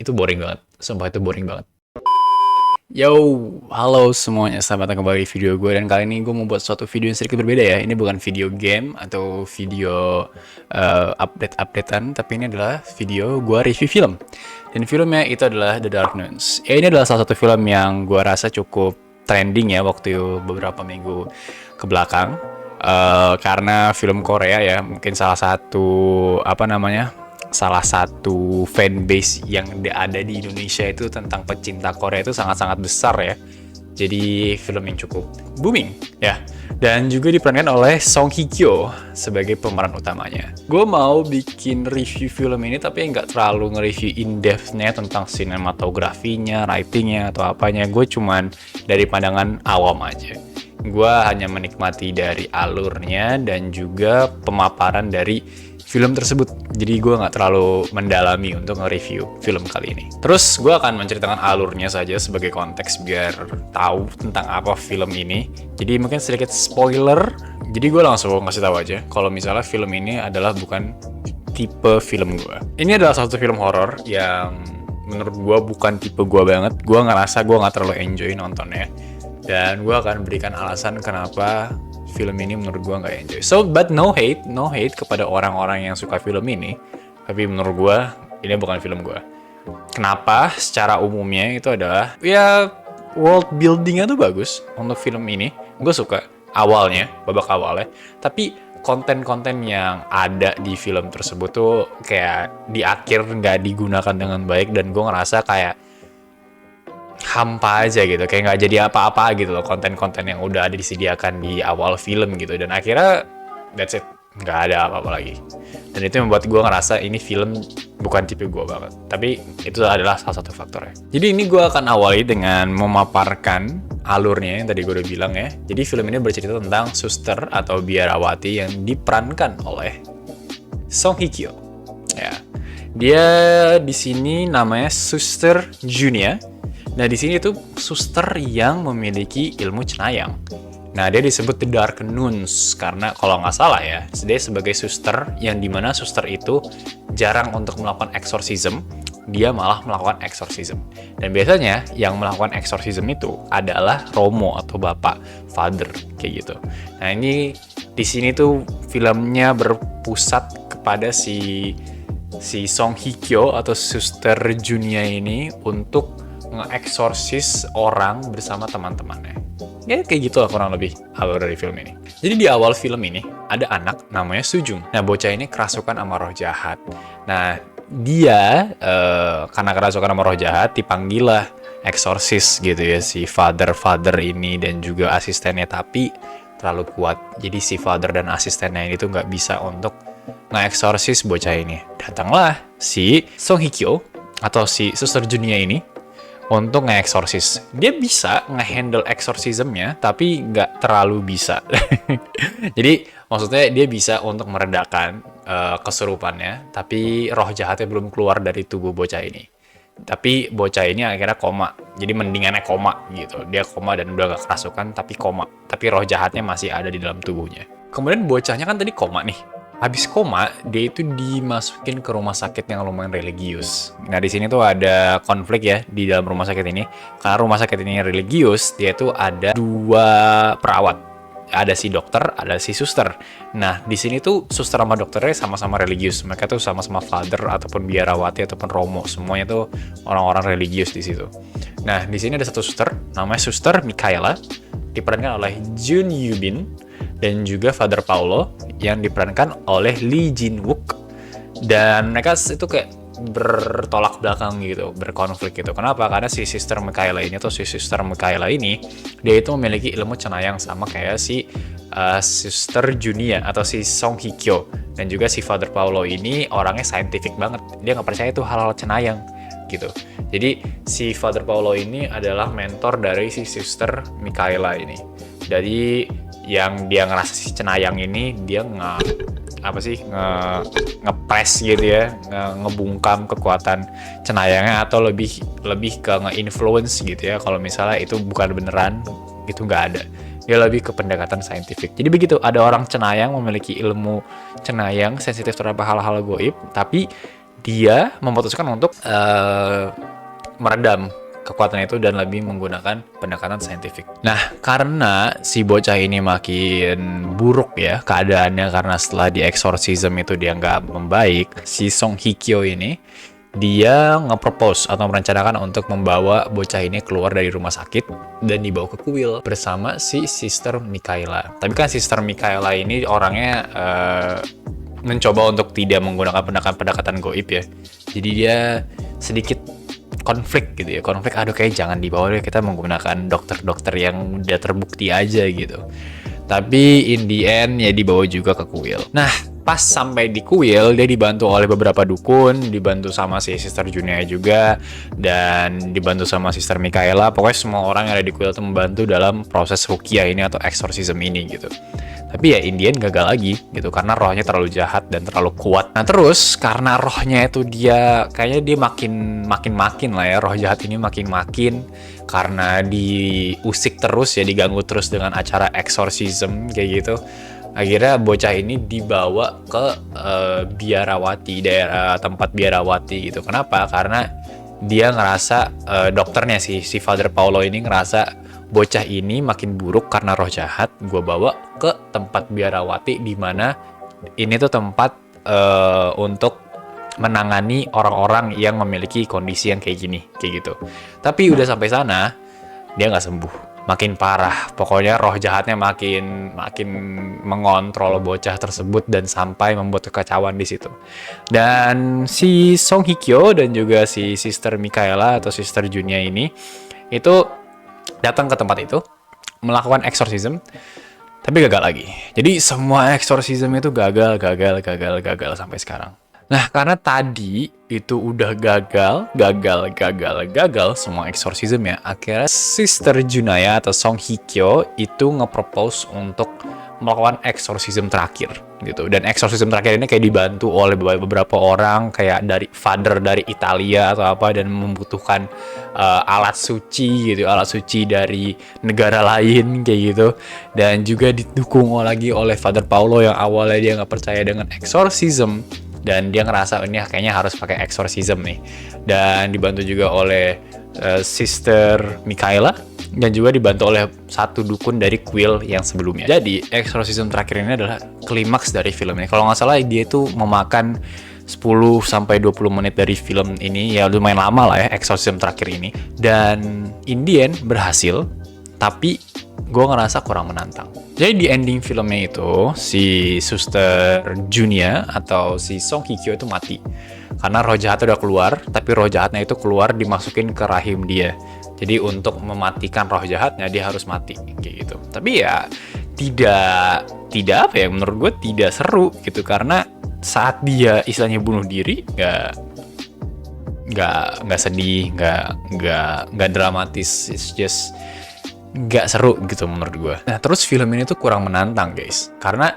Itu boring banget. Sumpah itu boring banget. Yo, halo semuanya, selamat datang kembali di video gue. Dan kali ini gue mau buat suatu video yang sedikit berbeda ya. Ini bukan video game atau video update-updatean, tapi ini adalah video gue review film. Dan filmnya itu adalah The Dark Nuns. Ya, ini adalah salah satu film yang gue rasa cukup trending ya waktu beberapa minggu ke belakang. Karena film Korea ya, mungkin salah satu fanbase yang ada di Indonesia itu tentang pecinta Korea itu sangat-sangat besar ya. Jadi film yang cukup booming ya. Dan juga diperankan oleh Song Hye Kyo sebagai pemeran utamanya. Gue mau bikin review film ini tapi nggak terlalu nge-review in-depth-nya tentang sinematografinya, writing-nya, atau apanya. Gue cuman dari pandangan awam aja. Gue hanya menikmati dari alurnya dan juga pemaparan dari film tersebut. Jadi gue nggak terlalu mendalami untuk nge-review film kali ini. Terus gue akan menceritakan alurnya saja sebagai konteks biar tahu tentang apa film ini. Jadi mungkin sedikit spoiler. Jadi gue langsung ngasih tahu aja kalau misalnya film ini adalah bukan tipe film gue. Ini adalah satu film horor yang menurut gue bukan tipe gue banget. Gue ngerasa gue nggak terlalu enjoy nontonnya. Dan gue akan berikan alasan kenapa film ini menurut gue nggak enjoy. So, but no hate kepada orang-orang yang suka film ini. Tapi menurut gue, ini bukan film gue. Kenapa? Secara umumnya itu adalah, ya world buildingnya tuh bagus untuk film ini. Gue suka awalnya, babak awalnya. Tapi konten-konten yang ada di film tersebut tuh kayak di akhir nggak digunakan dengan baik. Dan gue ngerasa kayak hampa aja gitu, kayak nggak jadi apa-apa gitu loh konten-konten yang udah ada disediakan di awal film gitu. Dan akhirnya that's it, nggak ada apa-apa lagi. Dan itu membuat gue ngerasa ini film bukan tipe gue banget. Tapi itu adalah salah satu faktornya. Jadi ini gue akan awali dengan memaparkan alurnya yang tadi gue udah bilang ya. Jadi film ini bercerita tentang suster atau biarawati yang diperankan oleh Song Hye Kyo. Ya, dia di sini namanya Suster Junia. Nah, di sini tuh suster yang memiliki ilmu cenayang. Nah, dia disebut The Dark Nuns karena kalau nggak salah ya, dia sebagai suster yang dimana suster itu jarang untuk melakukan exorcism, dia malah melakukan exorcism. Dan biasanya yang melakukan exorcism itu adalah romo atau bapak, father, kayak gitu. Nah, ini di sini tuh filmnya berpusat kepada si Song Hye Kyo atau suster Junia ini untuk nge-eksorsis orang bersama teman-temannya. Ya kayak gitu lah kurang lebih alur dari film ini. Jadi di awal film ini ada anak namanya Sujung. Nah, bocah ini kerasukan sama roh jahat. Nah, dia karena kerasukan sama roh jahat dipanggil lah eksorsis gitu ya si father ini dan juga asistennya, tapi terlalu kuat. Jadi si father dan asistennya ini tuh nggak bisa untuk nge-eksorsis bocah ini. Datanglah si Song Hye Kyo atau si suster Junia ini untuk nge-exorcise. Dia bisa nge-handle exorcismnya, tapi nggak terlalu bisa. Jadi, maksudnya dia bisa untuk meredakan kesurupannya, tapi roh jahatnya belum keluar dari tubuh bocah ini. Tapi bocah ini akhirnya koma. Jadi mendingannya koma gitu. Dia koma dan udah gak kerasukan, tapi koma. Tapi roh jahatnya masih ada di dalam tubuhnya. Kemudian bocahnya kan tadi koma nih. Habis koma, dia itu dimasukin ke rumah sakit yang lumayan religius. Nah, di sini tuh ada konflik ya di dalam rumah sakit ini. Karena rumah sakit ini religius, dia tuh ada dua perawat. Ada si dokter, ada si suster. Nah, di sini tuh suster sama dokternya sama-sama religius. Mereka tuh sama-sama father ataupun biarawati ataupun romo. Semuanya tuh orang-orang religius di situ. Nah, di sini ada satu suster, namanya Suster Michaela, diperankan oleh Jun Yubin. Dan juga Father Paulo yang diperankan oleh Lee Jin Wook. Dan mereka itu kayak bertolak belakang gitu, berkonflik gitu. Kenapa? Karena si Sister Michaela ini atau si Sister Michaela ini, dia itu memiliki ilmu cenayang sama kayak si Sister Junia atau si Song Hye Kyo. Dan juga si Father Paulo ini orangnya scientific banget. Dia nggak percaya itu hal-hal cenayang gitu. Jadi si Father Paulo ini adalah mentor dari si Sister Michaela ini. Jadi yang dia ngerasa si cenayang ini dia nge-press gitu ya, ngebungkam kekuatan cenayangnya atau lebih ke nge-influence gitu ya. Kalau misalnya itu bukan beneran, itu nggak ada. Dia lebih ke pendekatan saintifik. Jadi begitu, ada orang cenayang memiliki ilmu cenayang sensitif terhadap hal-hal goib, tapi dia memutuskan untuk meredam kekuatan itu dan lebih menggunakan pendekatan saintifik. Nah, karena si bocah ini makin buruk ya keadaannya, karena setelah di exorcism itu dia nggak membaik, si Song Hye Kyo ini dia nge-propose atau merencanakan untuk membawa bocah ini keluar dari rumah sakit dan dibawa ke kuil bersama si Sister Mikaela. Tapi kan Sister Mikaela ini orangnya mencoba untuk tidak menggunakan pendekatan goib ya. Jadi dia sedikit konflik gitu ya. Konflik, aduh kayak jangan dibawa deh, kita menggunakan dokter-dokter yang udah terbukti aja gitu. Tapi in the end ya dibawa juga ke kuil. Nah, pas sampai di kuil, dia dibantu oleh beberapa dukun, dibantu sama si Sister Junia juga, dan dibantu sama Sister Mikaela. Pokoknya semua orang yang ada di kuil itu membantu dalam proses ruqyah ini atau exorcism ini gitu. Tapi ya Indian gagal lagi gitu, karena rohnya terlalu jahat dan terlalu kuat. Nah terus karena rohnya itu dia kayaknya dia makin lah ya, roh jahat ini makin karena diusik terus ya, diganggu terus dengan acara exorcism kayak gitu. Akhirnya bocah ini dibawa ke biarawati, daerah tempat biarawati gitu. Kenapa? Karena dia ngerasa dokternya si Father Paulo ini ngerasa bocah ini makin buruk karena roh jahat. Gue bawa ke tempat biarawati, di mana ini tuh tempat untuk menangani orang-orang yang memiliki kondisi yang kayak gini, kayak gitu. Tapi udah sampai sana dia nggak sembuh, makin parah. Pokoknya roh jahatnya makin mengontrol bocah tersebut dan sampai membuat kekacauan di situ. Dan si Song Hye Kyo dan juga si Sister Mikaela atau Sister Junia ini itu datang ke tempat itu melakukan exorcism, tapi gagal lagi. Jadi semua exorcism itu gagal sampai sekarang. Nah, karena tadi itu udah gagal semua exorcism ya, akhirnya Sister Junaya atau Song Hye Kyo itu nge-propose untuk melakukan exorcism terakhir gitu. Dan exorcism terakhir ini kayak dibantu oleh beberapa orang, kayak dari father dari Italia atau apa, dan membutuhkan alat suci gitu, alat suci dari negara lain kayak gitu. Dan juga didukung lagi oleh Father Paulo yang awalnya dia nggak percaya dengan exorcism, dan dia ngerasa ini kayaknya harus pakai exorcism nih. Dan dibantu juga oleh Sister Mikaela, dan juga dibantu oleh satu dukun dari kuil yang sebelumnya. Jadi exorcism terakhir ini adalah klimaks dari film ini. Kalau nggak salah dia itu memakan 10-20 menit dari film ini, ya lumayan lama lah ya exorcism terakhir ini. Dan Indian berhasil, tapi gue ngerasa kurang menantang. Jadi di ending filmnya itu si Suster Junia atau si Song Hye Kyo itu mati karena roh jahatnya udah keluar, tapi roh jahatnya itu keluar dimasukin ke rahim dia. Jadi untuk mematikan roh jahatnya dia harus mati kayak gitu. Tapi ya tidak apa ya, menurut gue tidak seru gitu, karena saat dia istilahnya bunuh diri nggak sedih, nggak dramatis, it's just nggak seru gitu menurut gue. Nah terus film ini tuh kurang menantang guys, karena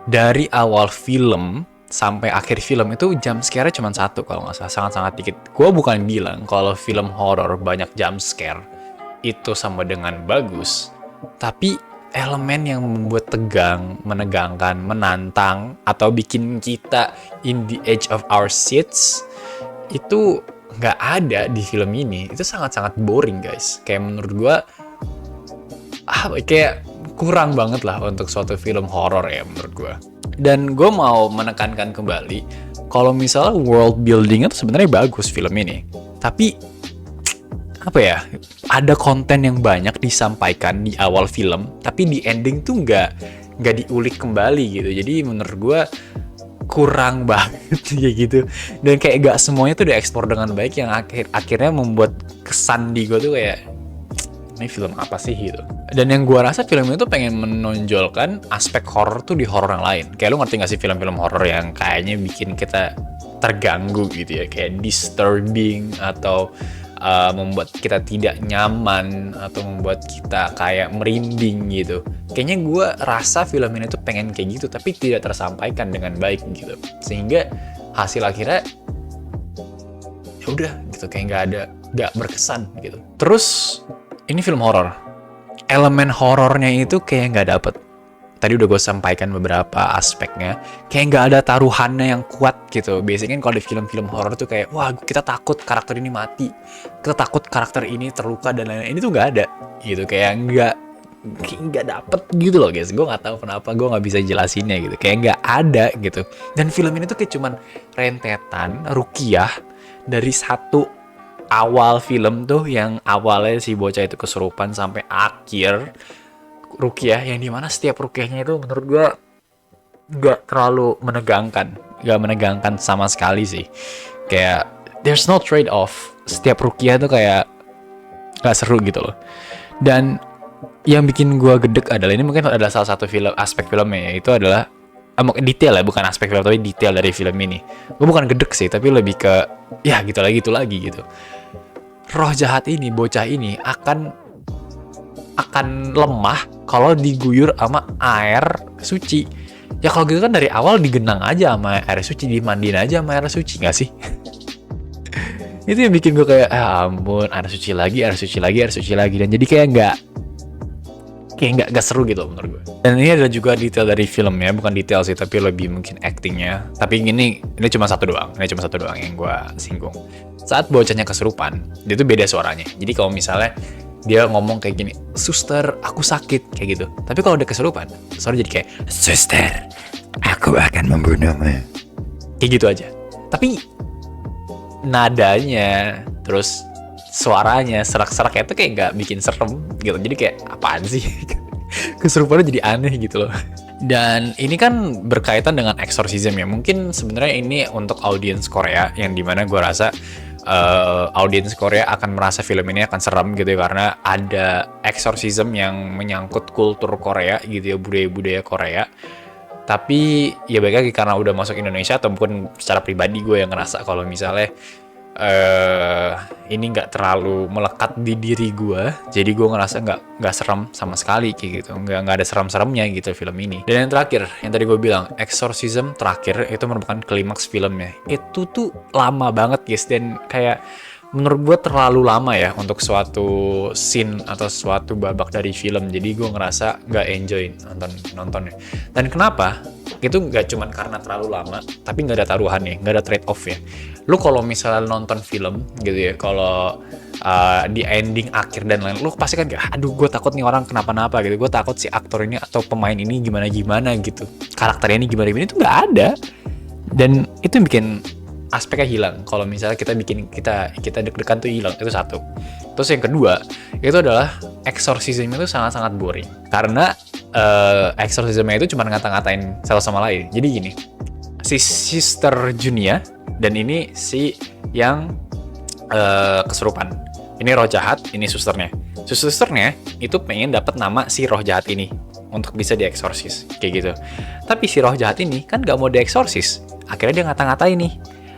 dari awal film sampai akhir film itu jump scare-nya cuma satu kalau nggak salah, sangat-sangat dikit. Gue bukan bilang kalau film horor banyak jump scare itu sama dengan bagus, tapi elemen yang membuat tegang, menegangkan, menantang, atau bikin kita in the edge of our seats itu nggak ada di film ini. Itu sangat-sangat boring guys. Kayak menurut gue kayak kurang banget lah untuk suatu film horor ya menurut gue. Dan gue mau menekankan kembali kalau misalnya world building itu sebenarnya bagus film ini, tapi apa ya, ada konten yang banyak disampaikan di awal film, tapi di ending tuh nggak diulik kembali gitu. Jadi menurut gue kurang banget kayak gitu, dan kayak gak semuanya tuh diekspor dengan baik, yang akhirnya membuat kesan di gue tuh kayak ini film apa sih gitu. Dan yang gue rasa film itu pengen menonjolkan aspek horror tuh di horror yang lain. Kayak lu ngerti gak sih film-film horror yang kayaknya bikin kita terganggu gitu ya, kayak disturbing atau membuat kita tidak nyaman atau membuat kita kayak merinding gitu. Kayaknya gue rasa film ini tuh pengen kayak gitu, tapi tidak tersampaikan dengan baik gitu, sehingga hasil akhirnya ya udah gitu, kayak nggak berkesan gitu. Terus ini film horor, elemen horornya itu kayak nggak dapet. tadi udah gue sampaikan beberapa aspeknya, kayak nggak ada taruhannya yang kuat gitu. Biasanya kan kalau di film-film horor tuh kayak, wah kita takut karakter ini mati, kita takut karakter ini terluka dan lain-lain. Ini tuh nggak ada gitu, kayak nggak dapet gitu loh guys. Gue nggak tahu kenapa, gue nggak bisa jelasinnya gitu, kayak nggak ada gitu. Dan film ini tuh kayak cuman rentetan rukiah dari satu awal film tuh, yang awalnya si bocah itu kesurupan sampai akhir rukiah, yang dimana setiap rukiahnya itu menurut gue nggak terlalu menegangkan, nggak menegangkan sama sekali sih. Kayak there's no trade off, setiap rukiah tuh kayak nggak seru gitu loh. Dan yang bikin gue gedek adalah, ini mungkin adalah salah satu aspek filmnya, yaitu adalah detail ya, bukan aspek film tapi detail dari film ini. Gue bukan gedek sih, tapi lebih ke ya gitu lagi gitu. Roh jahat ini, bocah ini akan lemah kalau diguyur sama air suci. Ya kalau gitu kan dari awal digenang aja sama air suci, dimandiin aja sama air suci, nggak sih? Itu yang bikin gue kayak, ampun, air suci lagi. Dan jadi kayak nggak seru gitu menurut gue. Dan ini adalah juga detail dari filmnya, bukan detail sih, tapi lebih mungkin actingnya. Tapi ini cuma satu doang yang gue singgung. Saat bocahnya kesurupan, dia tuh beda suaranya. Jadi kalau misalnya dia ngomong kayak gini, suster, aku sakit, kayak gitu. Tapi kalau udah kesurupan, suara jadi kayak, suster, aku akan membunuhmu. Kayak gitu aja. Tapi nadanya, terus suaranya, serak-seraknya itu kayak nggak bikin serem gitu. Jadi kayak, apaan sih? Kesurupannya jadi aneh gitu loh. Dan ini kan berkaitan dengan exorcism ya. Mungkin sebenarnya ini untuk audiens Korea, yang dimana gue rasa audiens Korea akan merasa film ini akan serem gitu ya, karena ada exorcism yang menyangkut kultur Korea gitu ya, budaya-budaya Korea. Tapi ya baik lagi, karena udah masuk Indonesia, ataupun secara pribadi gue yang ngerasa kalau misalnya ini nggak terlalu melekat di diri gue, jadi gue ngerasa nggak serem sama sekali kayak gitu, nggak ada serem-seremnya gitu film ini. Dan yang terakhir, yang tadi gue bilang, exorcism terakhir itu merupakan klimaks filmnya. Itu tuh lama banget guys, dan kayak menurut gue terlalu lama ya untuk suatu scene atau suatu babak dari film. Jadi gue ngerasa nggak enjoy nontonnya. Dan kenapa? Itu nggak cuman karena terlalu lama, tapi nggak ada taruhannya, nggak ada trade off ya. Lu kalau misalnya nonton film gitu ya, kalau di ending akhir dan lain, lu pasti kan kayak, aduh gue takut nih orang kenapa-napa gitu, gue takut si aktor ini atau pemain ini gimana-gimana gitu, karakternya ini gimana-gimana, itu nggak ada. Dan itu yang bikin aspeknya hilang. Kalau misalnya kita deg-degan tuh hilang, itu satu. Terus yang kedua, itu adalah exorcism itu sangat-sangat boring. Karena exorcismnya itu cuma ngata-ngatain satu sama lain. Jadi gini, si Sister Junia dan ini si yang kesurupan. Ini roh jahat, ini susternya. Susternya itu pengen dapat nama si roh jahat ini untuk bisa dieksorsis, kayak gitu. Tapi si roh jahat ini kan gak mau dieksorsis. Akhirnya dia ngata-ngatain nih.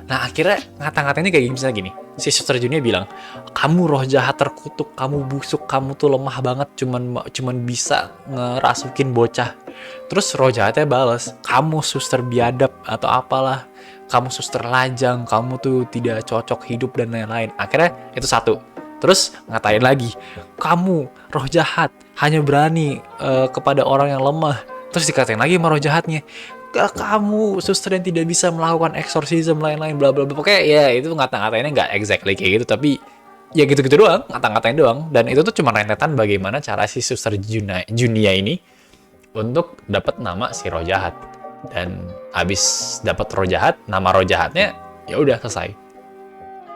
Nah akhirnya ngata-ngatainnya kayak misalnya gini, si Suster Junia bilang, kamu roh jahat terkutuk, kamu busuk, kamu tuh lemah banget, cuman bisa ngerasukin bocah. Terus roh jahatnya balas, kamu suster biadab atau apalah, kamu suster lajang, kamu tuh tidak cocok hidup dan lain-lain. Akhirnya itu satu. Terus ngatain lagi, kamu roh jahat hanya berani kepada orang yang lemah. Terus dikatain lagi sama roh jahatnya, kamu suster yang tidak bisa melakukan exorcism lain-lain bla bla bla. Pokoknya ya itu ngata-ngatainnya nggak exactly kayak gitu, tapi ya gitu-gitu doang, ngata-ngatain doang. Dan itu tuh cuma rentetan bagaimana cara si Suster Junia ini untuk dapat nama si roh jahat. Dan abis dapat roh jahat, nama roh jahatnya, ya udah selesai.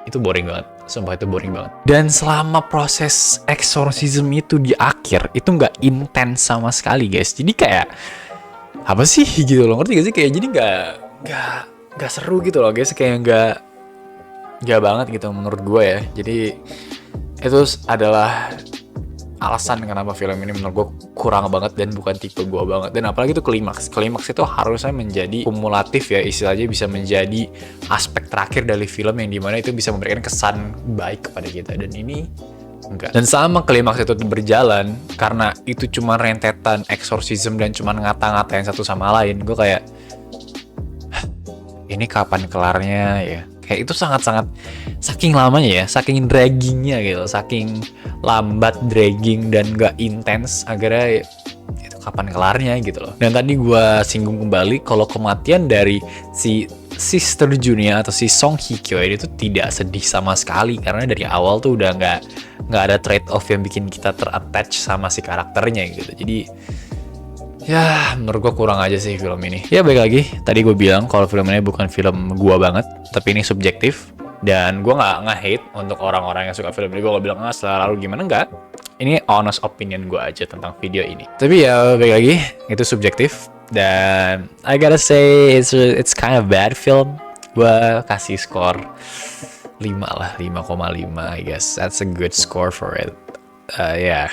Itu boring banget, sumpah itu boring banget. Dan selama proses exorcism itu di akhir, itu nggak intens sama sekali guys. Jadi kayak apa sih gitu loh, ngerti gak sih? Kayak jadi nggak seru gitu loh guys, kayak nggak banget gitu menurut gue ya. Jadi itu adalah alasan kenapa film ini menurut gue kurang banget dan bukan tipe gue banget. Dan apalagi itu klimaks itu harusnya menjadi kumulatif ya, istilahnya bisa menjadi aspek terakhir dari film yang dimana itu bisa memberikan kesan baik kepada kita, dan ini enggak. Dan sama klimaks itu berjalan, karena itu cuma rentetan exorcism dan cuma ngata-ngatain satu sama lain, gue kayak ini kapan kelarnya ya. Kayak itu sangat-sangat, saking lamanya ya, saking draggingnya gitu, saking lambat dragging dan gak intens, akhirnya itu kapan kelarnya gitu loh. Dan tadi gue singgung kembali kalau kematian dari si Sister Junia atau si Song Hye Kyo ini tuh tidak sedih sama sekali, karena dari awal tuh udah nggak ada trade off yang bikin kita terattach sama si karakternya gitu. Jadi ya menurut gue kurang aja sih film ini. Ya baik lagi, tadi gue bilang kalau film ini bukan film gue banget, tapi ini subjektif. Dan gue nggak nge-hate untuk orang-orang yang suka film ini. Gue gak bilang selalu gimana, enggak. Ini honest opinion gue aja tentang video ini. Tapi ya baik lagi, itu subjektif. Dan I gotta say it's kind of bad film. Gue kasih skor 5 lah, 5,5 I guess. That's a good score for it. Yeah.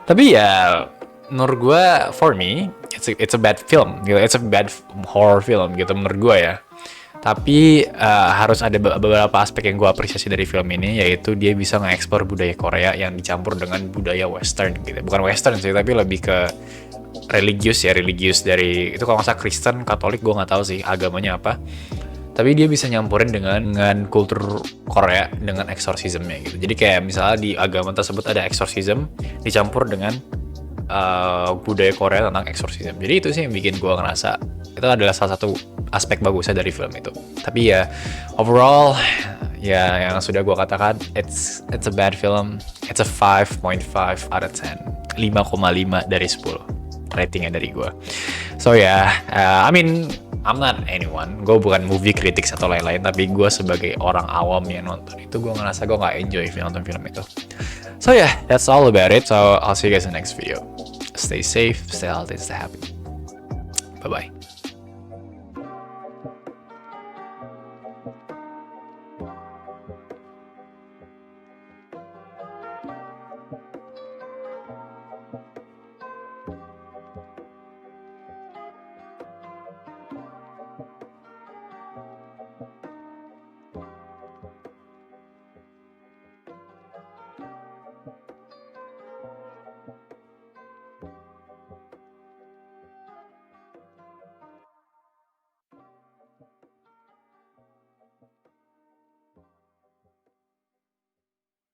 Tapi ya menurut gue, for me, it's a bad film. Gitu. It's a bad horror film gitu menurut gue ya. Tapi harus ada beberapa aspek yang gue apresiasi dari film ini, yaitu dia bisa nge-explore budaya Korea yang dicampur dengan budaya Western gitu. Bukan Western sih, tapi lebih ke religius dari itu kalau nggak salah Kristen, Katolik, gue nggak tahu sih agamanya apa. Tapi dia bisa nyampurin dengan kultur Korea dengan eksorsismnya gitu. Jadi kayak misalnya di agama tersebut ada eksorsism dicampur dengan budaya Korea tentang eksorsisme. Jadi itu sih yang bikin gue ngerasa itu adalah salah satu aspek bagusnya dari film itu. Tapi ya overall ya yang sudah gue katakan, it's a bad film. It's a 5.5 out of 10. 5,5 dari 10 ratingnya dari gue. So ya, I mean I'm not anyone. Gue bukan movie critics atau lain-lain, tapi gue sebagai orang awam yang nonton itu, gue ngerasa gue gak enjoy nonton film itu. So yeah, that's all about it. So I'll see you guys in the next video. Stay safe, stay healthy, stay happy. Bye-bye.